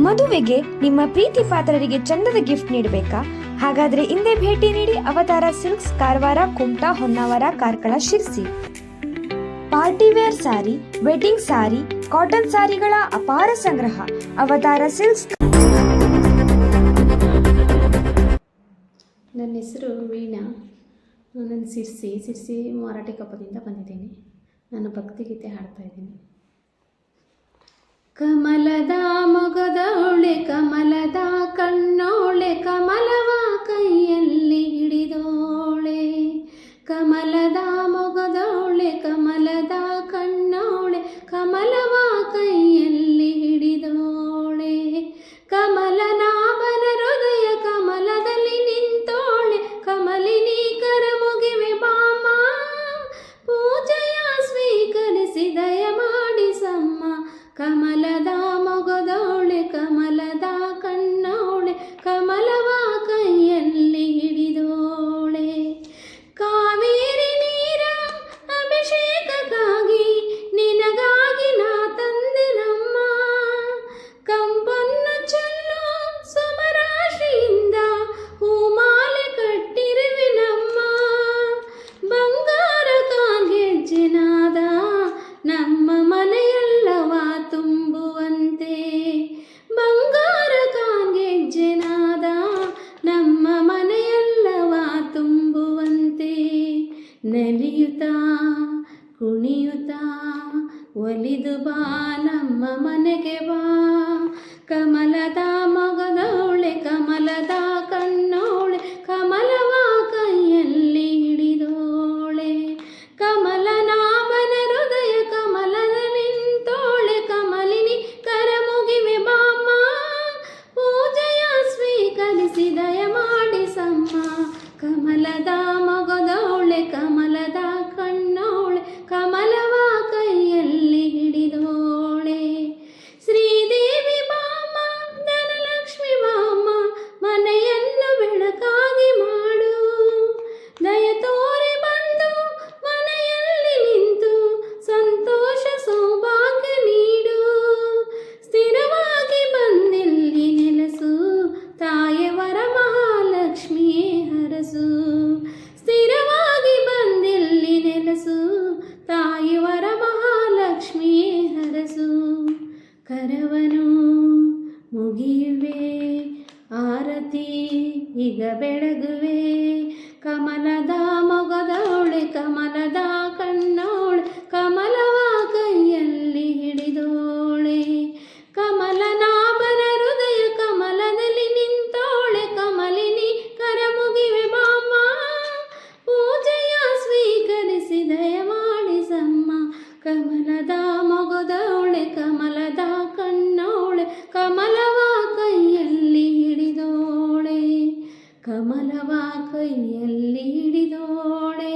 ಮದುವೆಗೆ ನಿಮ್ಮ ಪ್ರೀತಿ ಪಾತ್ರರಿಗೆ ಚಂದದ ಗಿಫ್ಟ್ ನೀಡಬೇಕಾ? ಹಾಗಾದ್ರೆ ಇಂದೇ ಭೇಟಿ ನೀಡಿ Avatar silks, Karwar, Kumta, Honnavar, Karkala, Sirsi. Party wear sari, wedding sari, cotton ಸಾರಿಗಳ ಅಪಾರ ಸಂಗ್ರಹ. ಅವತಾರ ಸಿಲ್ಕ್ಸ್. ನನ್ನ ಹೆಸರು ವೀಣಾ. ನಾನು ಸಿರ್ಸಿ ಮಾರಾಟೆ ಕಪ್ಪದಿಂದ ಬಂದಿದ್ದೀನಿ. ನಾನು ಭಕ್ತಿಗೀತೆ ಹಾಡ್ತಾ ಇದ್ದೀನಿ. ಕಮಲದ ಮೊಗದವಳೆ, ಕಮಲದ ಕಣ್ಣೋಳೆ, ಕಮಲವ ಕೈಯಲ್ಲಿ ಹಿಡಿದೋಳೆ. ಕಮಲದ ಮೊಗದವಳೆ, ಕಮಲದ ಕಣ್ಣೋಳೆ, ಕಮಲವ ಕೈಯಲ್ಲಿ ಹಿಡಿದೋಳೆ. ಕಮಲನಾಭನ ಹೃದಯ ಕಮಲದಲ್ಲಿ ನಿಂತೋಳೆ, ಕಮಲಿನಿ ಕರ ಮುಗಿವೆ ಬಾಮ. ಪೂಜೆಯ ಸ್ವೀಕರಿಸಿ ದಯ ಮಾಡಿಸಮ್ಮ. ಕಮಲದ ಮೊಗದವಳೆ, ಕಮಲದ ಕಣ್ಣೋಳೆ, ಕಮಲವ ಕೈಯಲ್ಲಿ ಹಿಡಿದೋಳೆ. ಕಾವೇರಿ ನೀರ ಅಭಿಷೇಕಕ್ಕಾಗಿ ನಿನಗಾಗಿ ನಾ ತಂದೆನಮ್ಮ. ಕಂಪನ್ನು ಚೆಲ್ಲೋ ಸುಮರಾಶಿಯಿಂದ ಹೂಮಾಲೆ ಕಟ್ಟಿರುವೆನಮ್ಮ. ಬಂಗಾರ ಕಾಗೆಜ್ಜೆನಾದ ನಮ್ಮ ಮನೆಯಲ್ಲವ ತುಂಬುವಂತೆ. ಬಂಗಾರ ಕಾಗೆಜ್ಜೆನಾದ ನಮ್ಮ ಮನೆಯಲ್ಲವ ತುಂಬುವಂತೆ. ನಲಿಯುತ್ತಾ ಕುಣಿಯುತ್ತಾ ಒಲಿದು ಬಾ ನಮ್ಮ ಮನೆಗೆ ಬಾ. ಕಮಲದ ಮೊಗದವಳೆ, ಕಮಲದ ಕಣ್ಣೋಳೆ, ಕಮಲವ ಕೈಯಲ್ಲಿ ಹಿಡಿದೋಳೆ. ಕಮಲನಾಭನ ಹೃದಯ ಕಮಲದಲ್ಲಿ ನಿಂತೋಳೆ, ಕಮಲಿನಿ ಕರ ಮುಗಿವೆ ಬಾಮ. ಪೂಜೆಯ ಸ್ವೀಕರಿಸಿ ದಯ ಮಾಡಿಸಮ್ಮ. ಕಮಲದ ಮೊಗದವಳೆ, ಕಮಲದ ಕಣ್ಣೋಳೆ, ಕಮಲವ ಕೈಯಲ್ಲಿ ಹಿಡಿದೋಳೆ. ಶ್ರೀದೇವಿ ಬಾಮ, ಧನಲಕ್ಷ್ಮಿ ಬಾಮ, ಮನೆಯನ್ನು ಬೆಳಕಾಗಿ ಮಾಡು. ದಯ ತೋರಿ ಬಂದು ಮನೆಯಲ್ಲಿ ನಿಂತು ಸಂತೋಷ ಸೌಭಾಗ್ಯ ನೀಡು. ಸ್ಥಿರವಾಗಿ ಬಂದಿಲ್ಲಿ ನೆಲೆಸು, ತಾಯವರ ಮಹಾಲಕ್ಷ್ಮಿಯೇ ಹರಸು. ಸ್ಥಿರವಾಗಿ ಬಂದಿಲ್ಲಿ ನೆಲೆಸು, ತಾಯಿವರ ಮಹಾಲಕ್ಷ್ಮಿಯೇ ಹರಸು. ಕರವನು ಮುಗಿಯುವೆ, ಆರತಿ ಈಗ ಬೆಳಗುವೆ. ಕಮಲದ ಮೊಗದವಳೆ, ಕಮಲದ ಕಣ್ಣೋಳೆ, ಕಮಲವ ಕೈಯಲ್ಲಿ ಹಿಡಿದೋಳೆ. ಕಮಲನಾಭನ ಹೃದಯ ಕಮಲದಲ್ಲಿ ನಿಂತೋಳೆ, ಕಮಲಿನಿ ಕರ ಮುಗಿವೆ ಬಾಮ. ಪೂಜೆಯ ಸ್ವೀಕರಿಸಿ ದಯ ಮಾಡಿಸಮ್ಮ. ಕಮಲದ ಮೊಗದವಳೆ, ಕಮಲದ ಕಣ್ಣೋಳೆ, ಕಮಲವ ಕೈಯಲ್ಲಿ ಹಿಡಿದೋಳೆ. ಕಮಲವ ಕೈಯಲ್ಲಿ ಹಿಡಿದೋಳೆ.